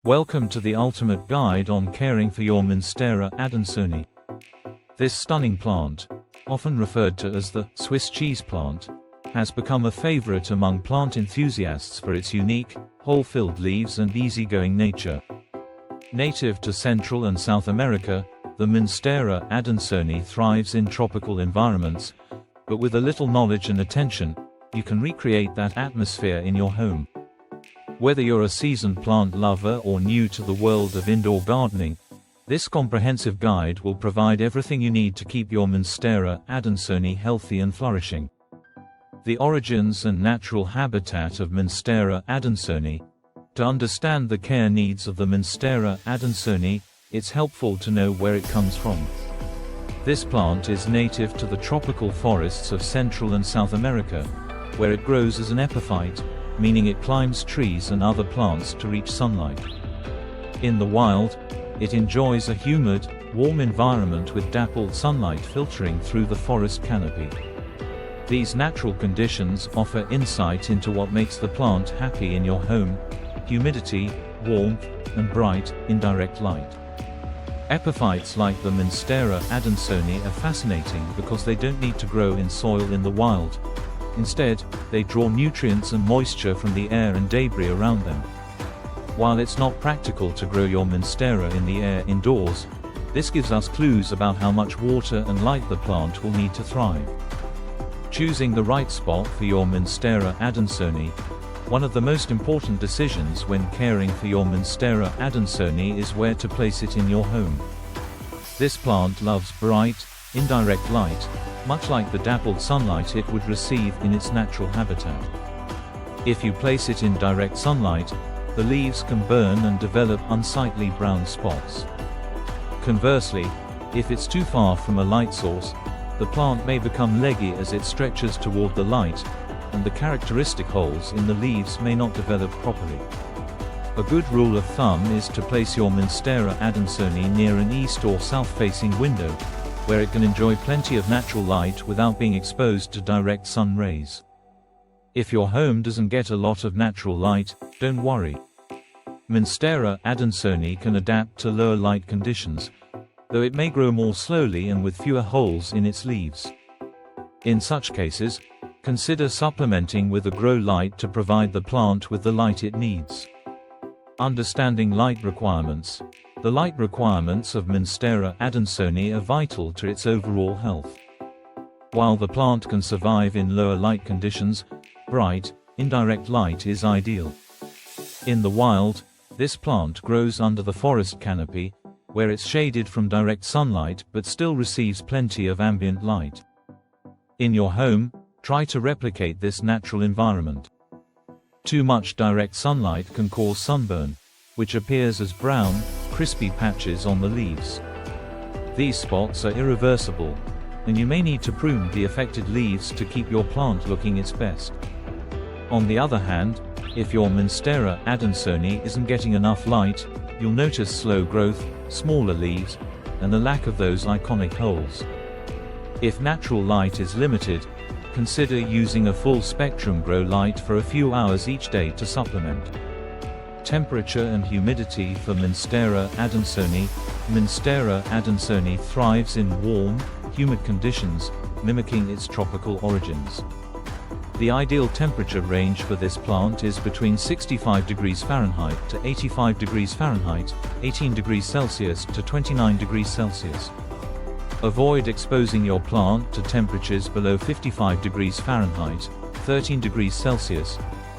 Welcome to the ultimate guide on caring for your Monstera Adansonii. This stunning plant, often referred to as the Swiss cheese plant, has become a favorite among plant enthusiasts for its unique, hole-filled leaves and easygoing nature. Native to Central and South America, the Monstera Adansonii thrives in tropical environments, but with a little knowledge and attention, you can recreate that atmosphere in your home. Whether you're a seasoned plant lover or new to the world of indoor gardening, this comprehensive guide will provide everything you need to keep your Monstera Adansonii healthy and flourishing. The origins and natural habitat of Monstera Adansonii. To understand the care needs of the Monstera Adansonii, it's helpful to know where it comes from. This plant is native to the tropical forests of Central and South America, where it grows as an epiphyte, meaning it climbs trees and other plants to reach sunlight. In the wild, it enjoys a humid, warm environment with dappled sunlight filtering through the forest canopy. These natural conditions offer insight into what makes the plant happy in your home: humidity, warmth, and bright, indirect light. Epiphytes like the Monstera Adansonii are fascinating because they don't need to grow in soil in the wild. Instead, they draw nutrients and moisture from the air and debris around them. While it's not practical to grow your Monstera in the air indoors, this gives us clues about how much water and light the plant will need to thrive. Choosing the right spot for your Monstera Adansonii. One of the most important decisions when caring for your Monstera Adansonii is where to place it in your home. This plant loves bright, indirect light, much like the dappled sunlight it would receive in its natural habitat. If you place it in direct sunlight, the leaves can burn and develop unsightly brown spots. Conversely, if it's too far from a light source, the plant may become leggy as it stretches toward the light, and the characteristic holes in the leaves may not develop properly. A good rule of thumb is to place your Monstera Adansonii near an east or south-facing window, where it can enjoy plenty of natural light without being exposed to direct sun rays. If your home doesn't get a lot of natural light, don't worry. Monstera Adansonii can adapt to lower light conditions, though it may grow more slowly and with fewer holes in its leaves. In such cases, consider supplementing with a grow light to provide the plant with the light it needs. Understanding light requirements. The light requirements of Monstera Adansonii are vital to its overall health. While the plant can survive in lower light conditions, bright, indirect light is ideal. In the wild, this plant grows under the forest canopy, where it's shaded from direct sunlight but still receives plenty of ambient light. In your home, try to replicate this natural environment. Too much direct sunlight can cause sunburn, which appears as brown, crispy patches on the leaves. These spots are irreversible, and you may need to prune the affected leaves to keep your plant looking its best. On the other hand, if your Monstera Adansonii isn't getting enough light, you'll notice slow growth, smaller leaves, and a lack of those iconic holes. If natural light is limited, consider using a full-spectrum grow light for a few hours each day to supplement. Temperature and humidity for Monstera Adansonii. Monstera Adansonii thrives in warm, humid conditions, mimicking its tropical origins. The ideal temperature range for this plant is between 65 degrees Fahrenheit to 85 degrees Fahrenheit, 18 degrees Celsius to 29 degrees Celsius. Avoid exposing your plant to temperatures below 55 degrees Fahrenheit, 13 degrees Celsius,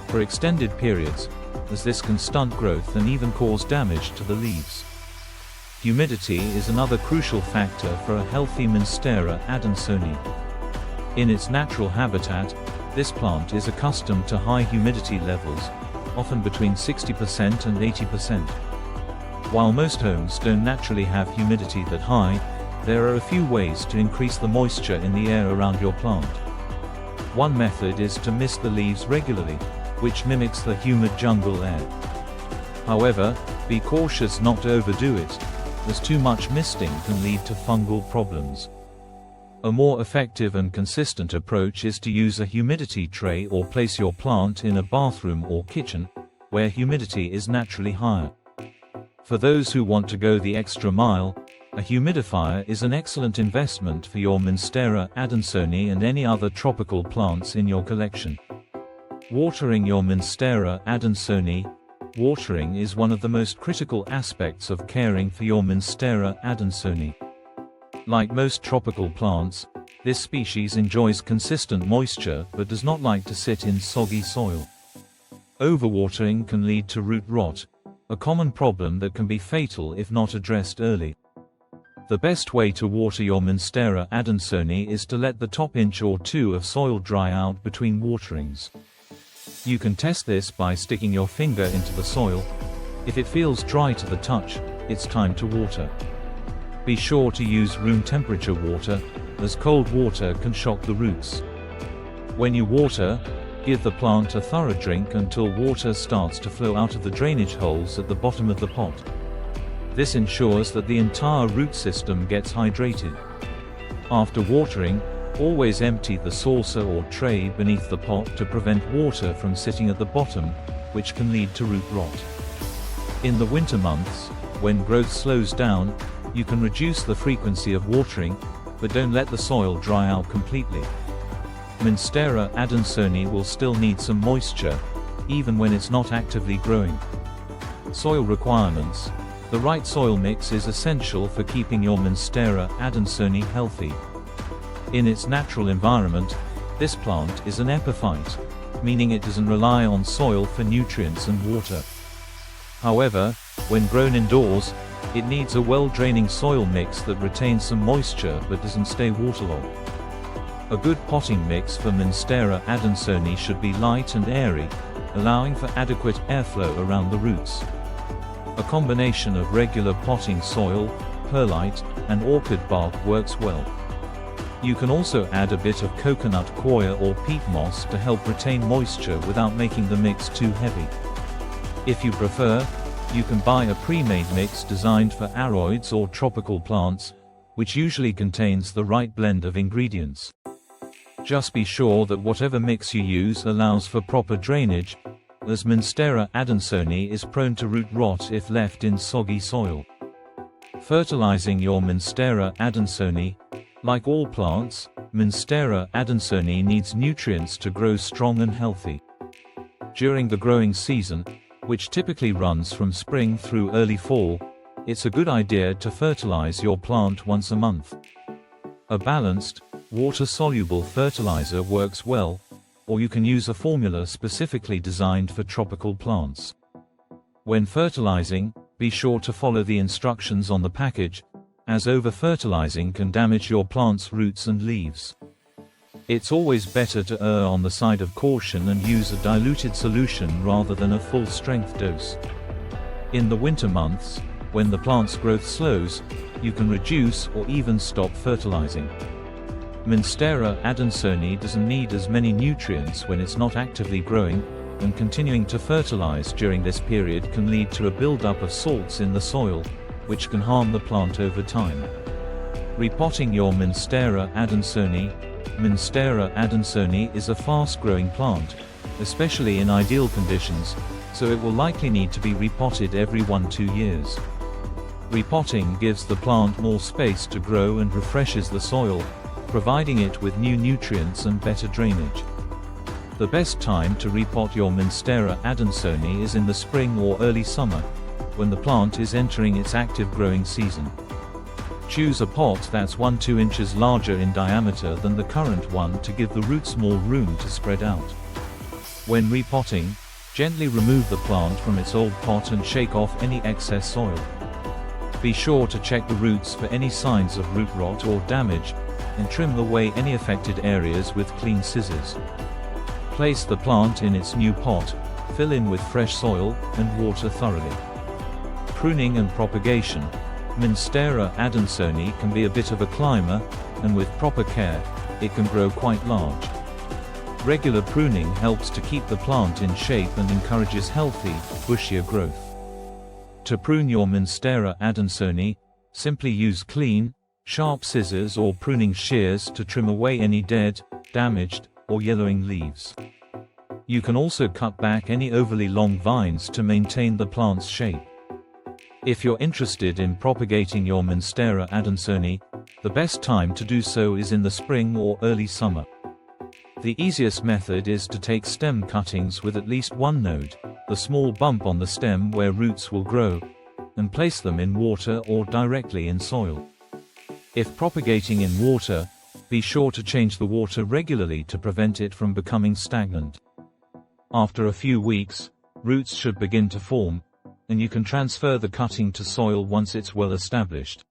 for extended periods, as this can stunt growth and even cause damage to the leaves. Humidity is another crucial factor for a healthy Monstera Adansonii. In its natural habitat, this plant is accustomed to high humidity levels, often between 60% and 80%. While most homes don't naturally have humidity that high, there are a few ways to increase the moisture in the air around your plant. One method is to mist the leaves regularly, which mimics the humid jungle air. However, be cautious not to overdo it, as too much misting can lead to fungal problems. A more effective and consistent approach is to use a humidity tray or place your plant in a bathroom or kitchen, where humidity is naturally higher. For those who want to go the extra mile, a humidifier is an excellent investment for your Monstera Adansonii and any other tropical plants in your collection. Watering your Monstera Adansonii. Watering is one of the most critical aspects of caring for your Monstera Adansonii. Like most tropical plants, this species enjoys consistent moisture but does not like to sit in soggy soil. Overwatering can lead to root rot, a common problem that can be fatal if not addressed early. The best way to water your Monstera Adansonii is to let the top inch or two of soil dry out between waterings. You can test this by sticking your finger into the soil. If it feels dry to the touch, it's time to water. Be sure to use room temperature water, as cold water can shock the roots. When you water, give the plant a thorough drink until water starts to flow out of the drainage holes at the bottom of the pot. This ensures that the entire root system gets hydrated. After watering, always empty the saucer or tray beneath the pot to prevent water from sitting at the bottom, which can lead to root rot. In the winter months, when growth slows down, you can reduce the frequency of watering, but don't let the soil dry out completely. Monstera Adansonii will still need some moisture, even when it's not actively growing. Soil requirements. The right soil mix is essential for keeping your Monstera Adansonii healthy. In its natural environment, this plant is an epiphyte, meaning it doesn't rely on soil for nutrients and water. However, when grown indoors, it needs a well-draining soil mix that retains some moisture but doesn't stay waterlogged. A good potting mix for Monstera Adansonii should be light and airy, allowing for adequate airflow around the roots. A combination of regular potting soil, perlite, and orchid bark works well. You can also add a bit of coconut coir or peat moss to help retain moisture without making the mix too heavy. If you prefer, you can buy a pre-made mix designed for aroids or tropical plants, which usually contains the right blend of ingredients. Just be sure that whatever mix you use allows for proper drainage, as Monstera Adansonii is prone to root rot if left in soggy soil. Fertilizing your Monstera Adansonii. Like all plants, Monstera Adansonii needs nutrients to grow strong and healthy. During the growing season, which typically runs from spring through early fall, it's a good idea to fertilize your plant once a month. A balanced, water-soluble fertilizer works well, or you can use a formula specifically designed for tropical plants. When fertilizing, be sure to follow the instructions on the package, as over-fertilizing can damage your plant's roots and leaves. It's always better to err on the side of caution and use a diluted solution rather than a full-strength dose. In the winter months, when the plant's growth slows, you can reduce or even stop fertilizing. Monstera Adansonii doesn't need as many nutrients when it's not actively growing, and continuing to fertilize during this period can lead to a buildup of salts in the soil, which can harm the plant over time. Repotting your Monstera Adansonii. Monstera Adansonii is a fast-growing plant, especially in ideal conditions, so it will likely need to be repotted every 1-2 years. Repotting gives the plant more space to grow and refreshes the soil, providing it with new nutrients and better drainage. The best time to repot your Monstera Adansonii is in the spring or early summer, when the plant is entering its active growing season. Choose a pot that's 1-2 inches larger in diameter than the current one to give the roots more room to spread out. When repotting, gently remove the plant from its old pot and shake off any excess soil. Be sure to check the roots for any signs of root rot or damage, and trim away any affected areas with clean scissors. Place the plant in its new pot, fill in with fresh soil, and water thoroughly. Pruning and propagation. Monstera Adansonii can be a bit of a climber, and with proper care, it can grow quite large. Regular pruning helps to keep the plant in shape and encourages healthy, bushier growth. To prune your Monstera Adansonii, simply use clean, sharp scissors or pruning shears to trim away any dead, damaged, or yellowing leaves. You can also cut back any overly long vines to maintain the plant's shape. If you're interested in propagating your Monstera Adansonii, the best time to do so is in the spring or early summer. The easiest method is to take stem cuttings with at least one node, the small bump on the stem where roots will grow, and place them in water or directly in soil. If propagating in water, be sure to change the water regularly to prevent it from becoming stagnant. After a few weeks, roots should begin to form, and you can transfer the cutting to soil once it's well established.